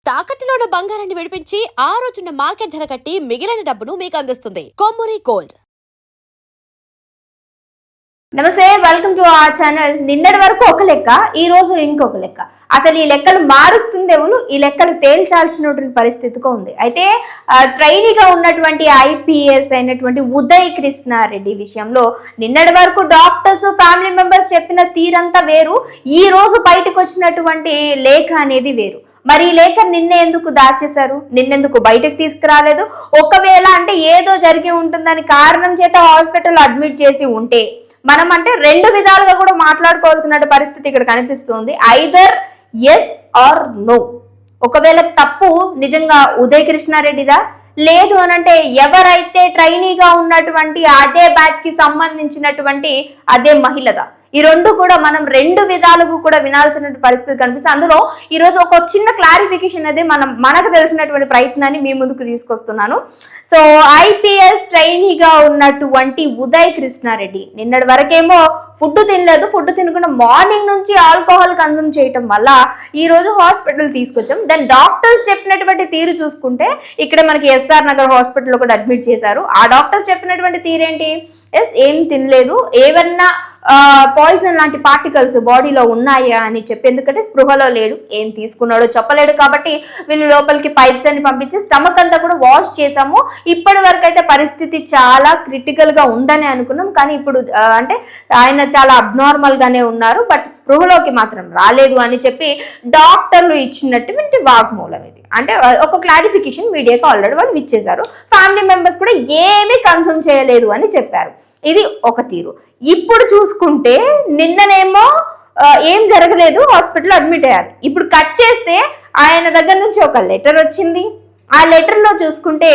తాకట్టులో ఉన్న బంగారాన్ని విడిపించి ఆ రోజున్న మార్కెట్ ధర కట్టి మిగిలిన డబ్బును మీకు అందిస్తుంది కొమ్మూరి గోల్డ్. నమస్తే, వెల్కమ్ టు అవర్ ఛానల్. నిన్నటి వరకు ఒక లెక్క, ఈ రోజు ఇంకొక లెక్క. అసలు ఈ లెక్కలు మారుస్తుందేమో, ఈ లెక్కలు తేల్చాల్సినటువంటి పరిస్థితిగా ఉంది. అయితే ట్రైనీగా ఉన్నటువంటి ఐపీఎస్ అయినటువంటి ఉదయ్ కృష్ణారెడ్డి విషయంలో నిన్నటి వరకు డాక్టర్స్, ఫ్యామిలీ మెంబర్స్ చెప్పిన తీరంతా వేరు, ఈ రోజు బయటకు వచ్చినటువంటి లేఖ అనేది వేరు. మరి ఈ లేఖ నిన్న ఎందుకు దాచేశారు, నిన్నెందుకు బయటకు తీసుకురాలేదు? ఒకవేళ అంటే ఏదో జరిగి ఉంటుందని కారణం చేత హాస్పిటల్లో అడ్మిట్ చేసి ఉంటే మనం అంటే రెండు విధాలుగా కూడా మాట్లాడుకోవాల్సిన పరిస్థితి ఇక్కడ కనిపిస్తుంది. Either yes or no. ఒకవేళ తప్పు నిజంగా ఉదయ్ కృష్ణారెడ్డిదా, లేదు అనంటే ఎవరైతే ట్రైనీగా ఉన్నటువంటి అదే బ్యాచ్ కి సంబంధించినటువంటి అదే మహిళదా? ఈ రెండు కూడా మనం రెండు విధాలుగా కూడా వినాల్సిన పరిస్థితి కనిపిస్తుంది. అందులో ఈరోజు ఒక చిన్న క్లారిఫికేషన్ అనేది మనకు తెలిసినటువంటి ప్రయత్నాన్ని మీ ముందుకు తీసుకొస్తున్నాను. సో ఐపీఎస్ ట్రైనీగా ఉన్నటువంటి ఉదయ్ కృష్ణారెడ్డి నిన్నటి వరకేమో ఫుడ్ తినలేదు, ఫుడ్ తినకుండా మార్నింగ్ నుంచి ఆల్కహాల్ కన్సూమ్ చేయటం వల్ల ఈ రోజు హాస్పిటల్ తీసుకొచ్చాం. దెన్ డాక్టర్స్ చెప్పినటువంటి తీరు చూసుకుంటే ఇక్కడ మనకి ఎస్ఆర్ నగర్ హాస్పిటల్లో కూడా అడ్మిట్ చేశారు. ఆ డాక్టర్స్ చెప్పినటువంటి తీరేంటి? ఏం తినలేదు, ఏమన్నా పాయిజన్ లాంటి పార్టికల్స్ బాడీలో ఉన్నాయా అని చెప్పి, ఎందుకంటే స్పృహలో లేడు, ఏం తీసుకున్నాడో చెప్పలేడు. కాబట్టి వీళ్ళు లోపలికి పైప్స్ అని పంపించి స్టమక్ అంతా కూడా వాష్ చేసాము. ఇప్పటి వరకు అయితే పరిస్థితి చాలా క్రిటికల్ గా ఉందని అనుకున్నాం, కానీ ఇప్పుడు అంటే ఆయన చాలా అబ్నార్మల్ గానే ఉన్నారు, బట్ స్పృహలోకి మాత్రం రాలేదు అని చెప్పి డాక్టర్లు ఇచ్చినటువంటి వాగ్మూలం ఇది. అంటే ఒక క్లారిఫికేషన్ మీడియాకి ఆల్రెడీ వాళ్ళు ఇచ్చేశారు. ఫ్యామిలీ మెంబర్స్ కూడా ఏమీ కన్సూమ్ చేయలేదు అని చెప్పారు. ఇది ఒక తీరు. ఇప్పుడు చూసుకుంటే నిన్ననేమో ఏం జరగలేదు, హాస్పిటల్ అడ్మిట్ అయ్యారు. ఇప్పుడు కట్ చేస్తే ఆయన దగ్గర నుంచి ఒక లెటర్ వచ్చింది. ఆ లెటర్లో చూసుకుంటే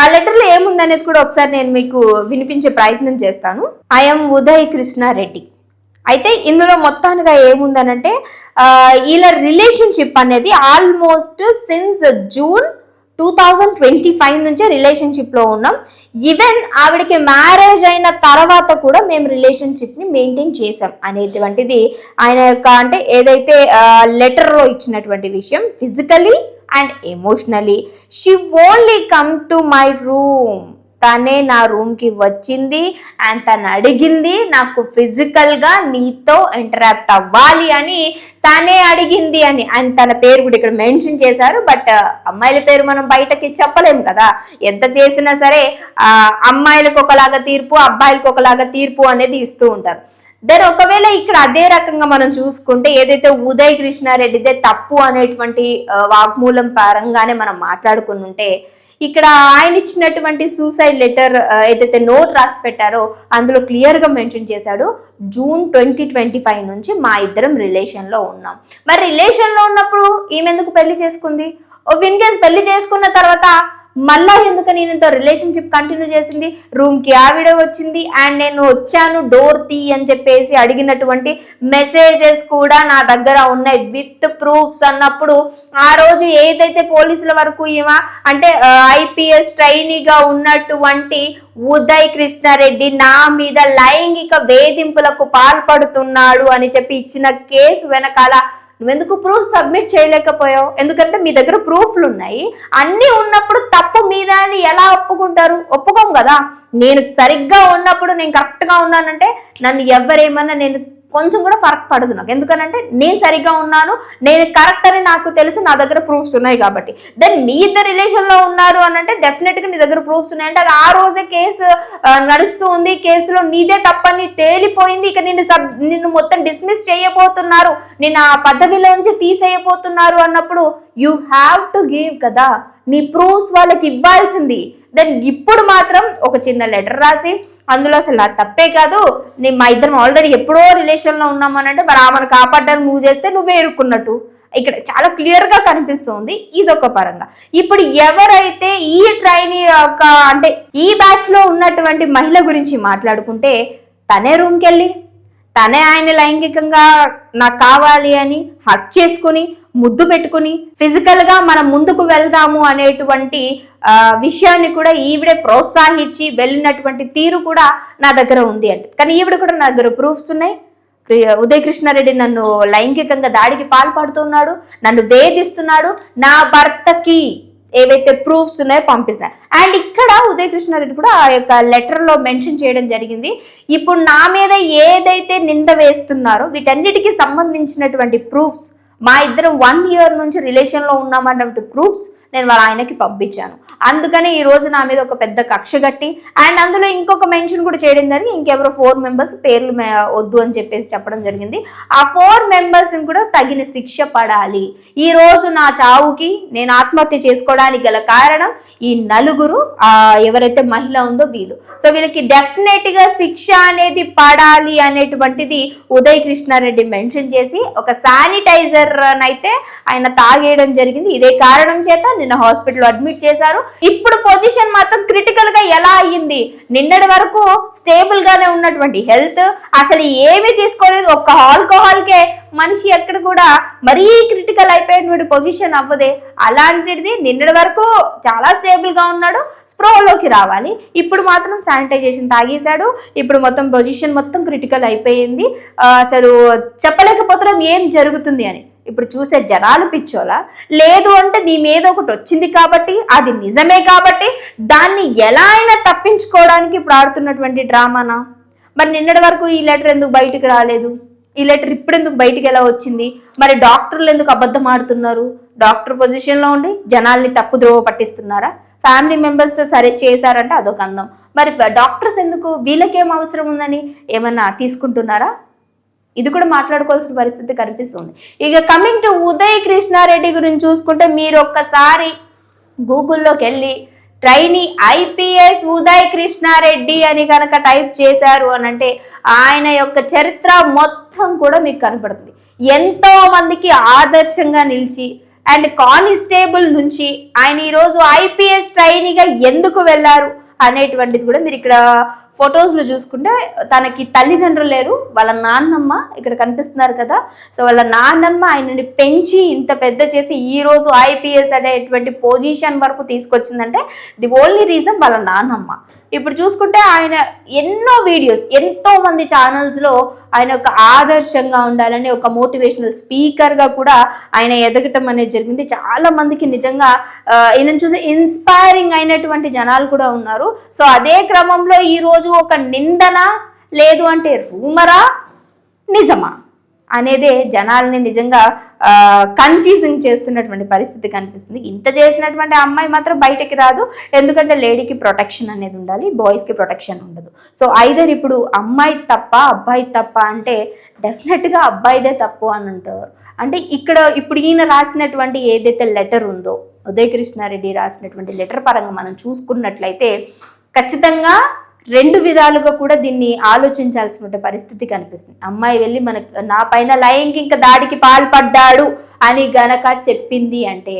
ఆ లెటర్లో ఏముందనేది కూడా ఒకసారి నేను మీకు వినిపించే ప్రయత్నం చేస్తాను. ఐఎమ్ ఉదయ్ కృష్ణారెడ్డి. అయితే ఇందులో మొత్తానికి ఏముందనంటే ఇలా రిలేషన్షిప్ అనేది ఆల్మోస్ట్ సిన్స్ జూన్ 2025 నుంచే రిలేషన్షిప్లో ఉన్నాం. ఈవెన్ ఆవిడకి మ్యారేజ్ అయిన తర్వాత కూడా మేము రిలేషన్షిప్ని మెయింటైన్ చేసాం అనేటువంటిది ఆయన యొక్క అంటే ఏదైతే లెటర్లో ఇచ్చినటువంటి విషయం. Physically and emotionally she only come to my room. తనే నా రూమ్కి వచ్చింది అండ్ తను అడిగింది నాకు ఫిజికల్గా నీతో ఇంటరాక్ట్ అవ్వాలి అని తనే అడిగింది అని. అండ్ తన పేరు కూడా ఇక్కడ మెన్షన్ చేశారు. బట్ అమ్మాయిల పేరు మనం బయటకి చెప్పలేము కదా, ఎంత చేసినా సరే అమ్మాయిలకు ఒకలాగా తీర్పు, అబ్బాయిలకు ఒకలాగా తీర్పు అనేది ఇస్తూ ఉంటారు. దెన్ ఒకవేళ ఇక్కడ అదే రకంగా మనం చూసుకుంటే ఏదైతే ఉదయ్ కృష్ణారెడ్డిదే తప్పు అనేటువంటి వాగ్మూలం పరంగానే మనం మాట్లాడుకుని ఉంటే, ఇక్కడ ఆయన ఇచ్చినటువంటి సూసైడ్ లెటర్ ఏదైతే నోట్ రాసి పెట్టారో అందులో క్లియర్గా మెన్షన్ చేశాడు, జూన్ 2025 నుంచి మా ఇద్దరం రిలేషన్లో ఉన్నాం. మరి రిలేషన్లో ఉన్నప్పుడు ఈమె ఎందుకు పెళ్లి చేసుకుంది? ఇన్ కేస్ పెళ్లి చేసుకున్న తర్వాత మళ్ళా ఎందుకు నేనుతో రిలేషన్షిప్ కంటిన్యూ చేసింది? రూమ్కి ఆవిడ వచ్చింది అండ్ నేను వచ్చాను డోర్ తీ అని చెప్పేసి అడిగినటువంటి మెసేజెస్ కూడా నా దగ్గర ఉన్నాయి విత్ ప్రూఫ్స్ అన్నప్పుడు ఆ రోజు ఏదైతే పోలీసుల వరకు ఈమె అంటే ఐపీఎస్ ట్రైనీగా ఉన్నటువంటి ఉదయ్ కృష్ణారెడ్డి నా మీద లైంగిక వేధింపులకు పాల్పడుతున్నాడు అని చెప్పి ఇచ్చిన కేసు వెనకాల నువ్వెందుకు ప్రూఫ్ సబ్మిట్ చేయలేకపోయావు? ఎందుకంటే మీ దగ్గర ప్రూఫ్లు ఉన్నాయి. అన్నీ ఉన్నప్పుడు తప్పు మీద అని ఎలా ఒప్పుకుంటారు? ఒప్పుకోం కదా. నేను సరిగ్గా ఉన్నప్పుడు నేను కరెక్ట్గా ఉన్నానంటే నన్ను ఎవరేమన్నా నేను కొంచెం కూడా ఫరక్ పడదు నాకు. ఎందుకనంటే నేను సరిగ్గా ఉన్నాను, నేను కరెక్ట్ అని నాకు తెలుసు, నా దగ్గర ప్రూఫ్స్ ఉన్నాయి కాబట్టి. దెన్ మీ ఇద్దరు రిలేషన్లో ఉన్నారు అని అంటే డెఫినెట్గా నీ దగ్గర ప్రూఫ్స్ ఉన్నాయి అంటే అది ఆ రోజే కేసు నడుస్తూ ఉంది, కేసులో నీదే తప్పని తేలిపోయింది. ఇక నిన్ను మొత్తం డిస్మిస్ చేయబోతున్నారు, నేను ఆ పదవిలోంచి తీసేయబోతున్నారు అన్నప్పుడు యూ హ్యావ్ టు గివ్ కదా, నీ ప్రూఫ్స్ వాళ్ళకి ఇవ్వాల్సింది. దెన్ ఇప్పుడు మాత్రం ఒక చిన్న లెటర్ రాసి అందులో అసలు అది తప్పే కాదు, మా ఇద్దరం ఆల్రెడీ ఎప్పుడో రిలేషన్లో ఉన్నామనంటే మరి ఆమెను కాపాడ్డానికి మూవ్ చేస్తే నువ్వే ఇరుక్కున్నట్టు ఇక్కడ చాలా క్లియర్గా కనిపిస్తుంది. ఇదొక పరంగా. ఇప్పుడు ఎవరైతే ఈ ట్రైనీ యొక్క అంటే ఈ బ్యాచ్లో ఉన్నటువంటి మహిళ గురించి మాట్లాడుకుంటే తనే రూమ్కి వెళ్ళి తనే ఆయన లైంగికంగా నాకు కావాలి అని హక్ చేసుకుని ముద్దు పెట్టుకుని ఫిజికల్ గా మనం ముందుకు వెళ్దాము అనేటువంటి విషయాన్ని కూడా ఈవిడే ప్రోత్సహించి వెళ్ళినటువంటి తీరు కూడా నా దగ్గర ఉంది అంటే. కానీ ఈవిడ కూడా నా దగ్గర ప్రూఫ్స్ ఉన్నాయి, ఉదయ్ కృష్ణారెడ్డి నన్ను లైంగికంగా దాడికి పాల్పడుతున్నాడు, నన్ను వేధిస్తున్నాడు, నా భర్తకి ఏవైతే ప్రూఫ్స్ ఉన్నాయో పంపిస్తాను. అండ్ ఇక్కడ ఉదయ్ కృష్ణారెడ్డి కూడా ఆ యొక్క లెటర్లో మెన్షన్ చేయడం జరిగింది, ఇప్పుడు నా మీద ఏదైతే నింద వేస్తున్నారో వీటన్నిటికీ సంబంధించినటువంటి ప్రూఫ్స్, మా ఇద్దరం 1 year నుంచి రిలేషన్లో ఉన్నామన్నటువంటి ప్రూఫ్స్ నేను వాళ్ళ ఆయనకి పంపించాను. అందుకని ఈ రోజు నా మీద ఒక పెద్ద కక్ష కట్టి, అండ్ అందులో ఇంకొక మెన్షన్ కూడా చేయడం జరిగింది, ఇంకెవరో 4 members పేర్లు వద్దు అని చెప్పేసి చెప్పడం జరిగింది. ఆ 4 members కూడా తగిన శిక్ష పడాలి. ఈ రోజు నా చావుకి నేను ఆత్మహత్య చేసుకోవడానికి గల కారణం ఈ నలుగురు ఎవరైతే మహిళ ఉందో వీళ్ళు. సో వీళ్ళకి డెఫినెట్ గా శిక్ష అనేది పడాలి అనేటువంటిది ఉదయ్ కృష్ణారెడ్డి మెన్షన్ చేసి, ఒక శానిటైజర్ అయితే ఆయన తాగేయడం జరిగింది. ఇదే కారణం చేత నిన్న హాస్పిటల్ అడ్మిట్ చేశారు. ఇప్పుడు పొజిషన్ మాత్రం క్రిటికల్ గా ఎలా అయ్యింది, నిన్నటి వరకు స్టేబుల్ గానే ఉన్నటువంటి హెల్త్ అసలు ఏమీ తీసుకోలేదు, ఒక్క ఆల్కహాల్కే మనిషి ఎక్కడ కూడా మరీ క్రిటికల్ అయిపోయినటువంటి పొజిషన్ అవ్వదే. అలాంటిది నిన్నటి వరకు చాలా స్టేబుల్ గా ఉన్నాడు, స్ప్రోలోకి రావాలి, ఇప్పుడు మాత్రం శానిటైజేషన్ తాగేశాడు, ఇప్పుడు మొత్తం పొజిషన్ మొత్తం క్రిటికల్ అయిపోయింది. అసలు చెప్పలేకపోతున్నాం ఏం జరుగుతుంది అని. ఇప్పుడు చూసే జనాలు పిచ్చోలా, లేదు అంటే నీ మీద ఒకటి వచ్చింది కాబట్టి అది నిజమే కాబట్టి దాన్ని ఎలా అయినా తప్పించుకోవడానికి ఇప్పుడు ఆడుతున్నటువంటి డ్రామానా? మరి నిన్నటి వరకు ఈ లెటర్ ఎందుకు బయటకు రాలేదు, ఈ లెటర్ ఇప్పుడు ఎందుకు బయటికి ఎలా వచ్చింది? మరి డాక్టర్లు ఎందుకు అబద్ధం ఆడుతున్నారు? డాక్టర్ పొజిషన్లో ఉండి జనాల్ని తప్పు ద్రోవ పట్టిస్తున్నారా? ఫ్యామిలీ మెంబర్స్ సరే చేశారంటే అదొక అందం, మరి డాక్టర్స్ ఎందుకు, వీళ్ళకేం అవసరం ఉందని ఏమన్నా తీసుకుంటున్నారా? ఇది కూడా మాట్లాడుకోవాల్సిన పరిస్థితి కనిపిస్తుంది. ఇక కమింగ్ టు ఉదయ్ కృష్ణారెడ్డి గురించి చూసుకుంటే, మీరు ఒక్కసారి గూగుల్లోకి వెళ్ళి ట్రైనీ IPS ఉదయ్ కృష్ణారెడ్డి అని కనుక టైప్ చేశారు అని అంటే ఆయన యొక్క చరిత్ర మొత్తం కూడా మీకు కనపడుతుంది. ఎంతో మందికి ఆదర్శంగా నిలిచి, అండ్ కానిస్టేబుల్ నుంచి ఆయన ఈరోజు IPS ట్రైనీగా ఎందుకు వెళ్ళారు అనేటువంటిది కూడా మీరు ఇక్కడ ఫొటోస్లో చూసుకుంటే, తనకి తల్లిదండ్రులు లేరు, వాళ్ళ నాన్నమ్మ ఇక్కడ కనిపిస్తున్నారు కదా. సో వాళ్ళ నాన్నమ్మ ఆయనని పెంచి ఇంత పెద్ద చేసి ఈరోజు IPS అనేటువంటి పొజిషన్ వరకు తీసుకొచ్చిందంటే ది ఓన్లీ రీజన్ వాళ్ళ నాన్నమ్మ. ఇప్పుడు చూసుకుంటే ఆయన ఎన్నో వీడియోస్, ఎంతో మంది ఛానల్స్లో ఆయన ఒక ఆదర్శంగా ఉండాలని ఒక మోటివేషనల్ స్పీకర్గా కూడా ఆయన ఎదగటం అనేది జరిగింది. చాలా మందికి నిజంగా ఈయనను చూసి ఇన్స్పైరింగ్ అయినటువంటి జనాలు కూడా ఉన్నారు. సో అదే క్రమంలో ఈరోజు ఒక నిందన, లేదు అంటే రూమరా, నిజమా అనేదే జనాల్ని నిజంగా కన్ఫ్యూజింగ్ చేస్తున్నటువంటి పరిస్థితి కనిపిస్తుంది. ఇంత చేసినటువంటి అమ్మాయి మాత్రం బయటకి రాదు, ఎందుకంటే లేడీకి ప్రొటెక్షన్ అనేది ఉండాలి, బాయ్స్కి ప్రొటెక్షన్ ఉండదు. సో ఐదర్ ఇప్పుడు అమ్మాయి తప్ప అబ్బాయి తప్ప అంటే డెఫినెట్గా అబ్బాయిదే తప్పు అని అంటారు. అంటే ఇక్కడ ఇప్పుడు ఈయన రాసినటువంటి ఏదైతే లెటర్ ఉందో, ఉదయ్ కృష్ణారెడ్డి రాసినటువంటి లెటర్ పరంగా మనం చూసుకున్నట్లయితే ఖచ్చితంగా 2 విధాలుగా కూడా దీన్ని ఆలోచించాల్సిన పరిస్థితి కనిపిస్తుంది. అమ్మాయి వెళ్ళి నా పైన లైంగిక దాడికి పాల్పడ్డాడు అని గనక చెప్పింది అంటే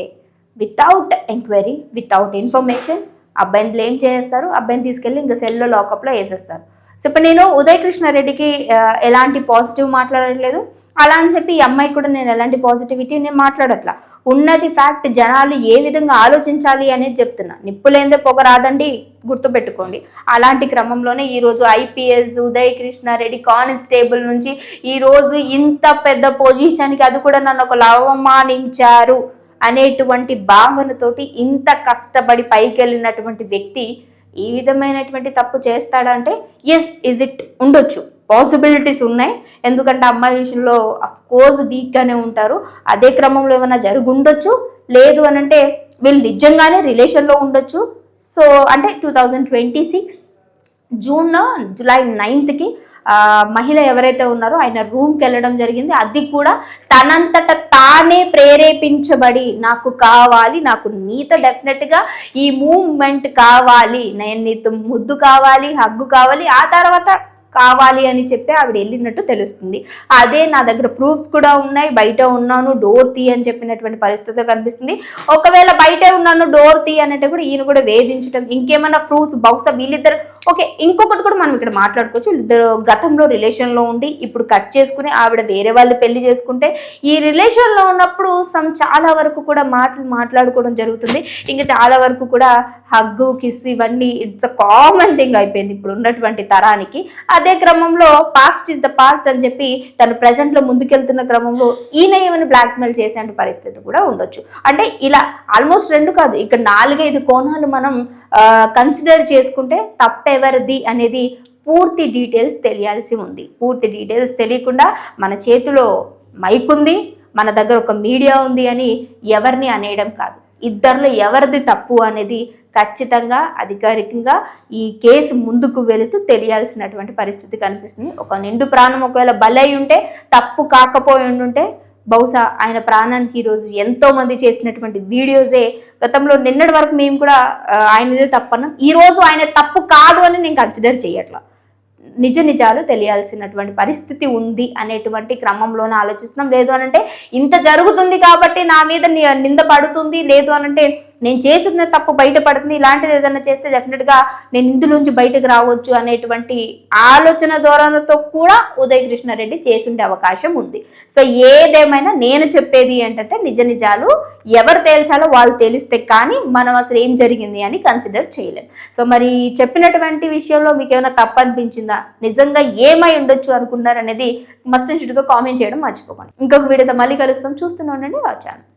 వితౌట్ ఎంక్వైరీ, వితౌట్ ఇన్ఫర్మేషన్ అబ్బాయిని బ్లేమ్ చేస్తారు, అబ్బాయిని తీసుకెళ్ళి ఇంకా సెల్లో లాకప్లో వేసేస్తారు. సో ఇప్పుడు నేను ఉదయ్ కృష్ణారెడ్డికి ఎలాంటి పాజిటివ్ మాట్లాడట్లేదు, అలా అని చెప్పి ఈ అమ్మాయి కూడా నేను ఎలాంటి పాజిటివిటీ నేను మాట్లాడట్లా. ఉన్నది ఫ్యాక్ట్, జనాలు ఏ విధంగా ఆలోచించాలి అనేది చెప్తున్నా. నిప్పులేందే పొగ రాదండి, గుర్తుపెట్టుకోండి. అలాంటి క్రమంలోనే ఈరోజు IPS ఉదయ్ కృష్ణారెడ్డి కానిస్టేబుల్ నుంచి ఈరోజు ఇంత పెద్ద పొజిషన్కి, అది కూడా నన్ను ఒకరు అవమానించారు అనేటువంటి భావనతోటి ఇంత కష్టపడి పైకి వెళ్ళినటువంటి వ్యక్తి ఈ విధమైనటువంటి తప్పు చేస్తాడంటే ఎస్, ఇజ్ ఇట్ ఉండొచ్చు, పాసిబిలిటీస్ ఉన్నాయి. ఎందుకంటే అమ్మాయి విషయంలో అఫ్కోర్స్ వీక్గానే ఉంటారు. అదే క్రమంలో ఏమైనా జరుగుండొచ్చు, లేదు అని అంటే వీళ్ళు నిజంగానే రిలేషన్లో ఉండొచ్చు. సో అంటే 2026 జూలై 9th మహిళ ఎవరైతే ఉన్నారో ఆయన రూమ్కి వెళ్ళడం జరిగింది. అది కూడా తనంతట తానే ప్రేరేపించబడి, నాకు కావాలి, నాకు నీతో డెఫినెట్గా ఈ మూవ్మెంట్ కావాలి, నేను నీతో ముద్దు కావాలి, హగ్గు కావాలి, ఆ తర్వాత కావాలి అని చెప్పి ఆవిడ వెళ్ళినట్టు తెలుస్తుంది. అదే నా దగ్గర ప్రూఫ్స్ కూడా ఉన్నాయి, బయట ఉన్నాను డోర్ తీ అని చెప్పినటువంటి పరిస్థితి కనిపిస్తుంది. ఒకవేళ బయట ఉన్నాను డోర్ తీ అన్నట్టు కూడా ఈయన కూడా వేధించడం, ఇంకేమైనా ప్రూఫ్స్ బహుశా వీళ్ళిద్దరు ఓకే, ఇంకొకటి కూడా మనం ఇక్కడ మాట్లాడుకోవచ్చు. ఇద్దరు గతంలో రిలేషన్లో ఉండి ఇప్పుడు కట్ చేసుకుని ఆవిడ వేరే వాళ్ళు పెళ్లి చేసుకుంటే ఈ రిలేషన్లో ఉన్నప్పుడు చాలా వరకు కూడా మాట్లాడుకోవడం జరుగుతుంది. ఇంకా చాలా వరకు కూడా హగ్గు కిస్ ఇవన్నీ ఇట్స్ అ కామన్ థింగ్ అయిపోయింది ఇప్పుడు ఉన్నటువంటి తరానికి. అదే క్రమంలో పాస్ట్ ఇస్ ద పాస్ట్ అని చెప్పి తను ప్రజెంట్లో ముందుకెళ్తున్న క్రమంలో ఈయన ఏమైనా బ్లాక్మెయిల్ చేసే పరిస్థితి కూడా ఉండొచ్చు. అంటే ఇలా ఆల్మోస్ట్ 2 కాదు, ఇక్కడ 4-5 కోణాలు మనం కన్సిడర్ చేసుకుంటే తప్పెవరిది అనేది పూర్తి డీటెయిల్స్ తెలియాల్సి ఉంది. పూర్తి డీటెయిల్స్ తెలియకుండా మన చేతిలో మైక్ ఉంది, మన దగ్గర ఒక మీడియా ఉంది అని ఎవరిని అనేయడం కాదు. ఇద్దరిలో ఎవరిది తప్పు అనేది ఖచ్చితంగా అధికారికంగా ఈ కేసు ముందుకు వెళుతూ తెలియాల్సినటువంటి పరిస్థితి కనిపిస్తుంది. ఒక నిండు ప్రాణం ఒకవేళ బలై ఉంటే, తప్పు కాకపోయి ఉంటే బహుశా ఆయన ప్రాణానికి ఈరోజు ఎంతో మంది చేసినటువంటి వీడియోసే గతంలో నిన్నటి వరకు మేము కూడా ఆయనదే తప్పన్నాం. ఈరోజు ఆయన తప్పు కాదు అని నేను కన్సిడర్ చేయట్లా. నిజాలు తెలియాల్సినటువంటి పరిస్థితి ఉంది అనేటువంటి క్రమంలోనే ఆలోచిస్తున్నాం. లేదు అనంటే ఇంత జరుగుతుంది కాబట్టి నా మీద నింద పడుతుంది, లేదు అనంటే నేను చేసిన తప్పు బయటపడుతుంది, ఇలాంటిది ఏదైనా చేస్తే డెఫినెట్గా నేను ఇందులోంచి బయటకు రావచ్చు అనేటువంటి ఆలోచన ధోరణితో కూడా ఉదయ్ కృష్ణారెడ్డి చేసుండే అవకాశం ఉంది. సో ఏదేమైనా నేను చెప్పేది ఏంటంటే నిజాలు ఎవరు తేల్చాలో వాళ్ళు తెలిస్తే కానీ మనం అసలు ఏం జరిగింది అని కన్సిడర్ చేయలేం. సో మరి చెప్పినటువంటి విషయంలో మీకు ఏమైనా తప్పు అనిపించిందా, నిజంగా ఏమై ఉండొచ్చు అనుకున్నారు అనేది మస్ట్ అండ్ షుడ్గా కామెంట్ చేయడం మర్చిపోకండి. ఇంకొక వీడియోతో మళ్ళీ కలుస్తాం. చూస్తూనే ఉండండి ఆ ఛానల్.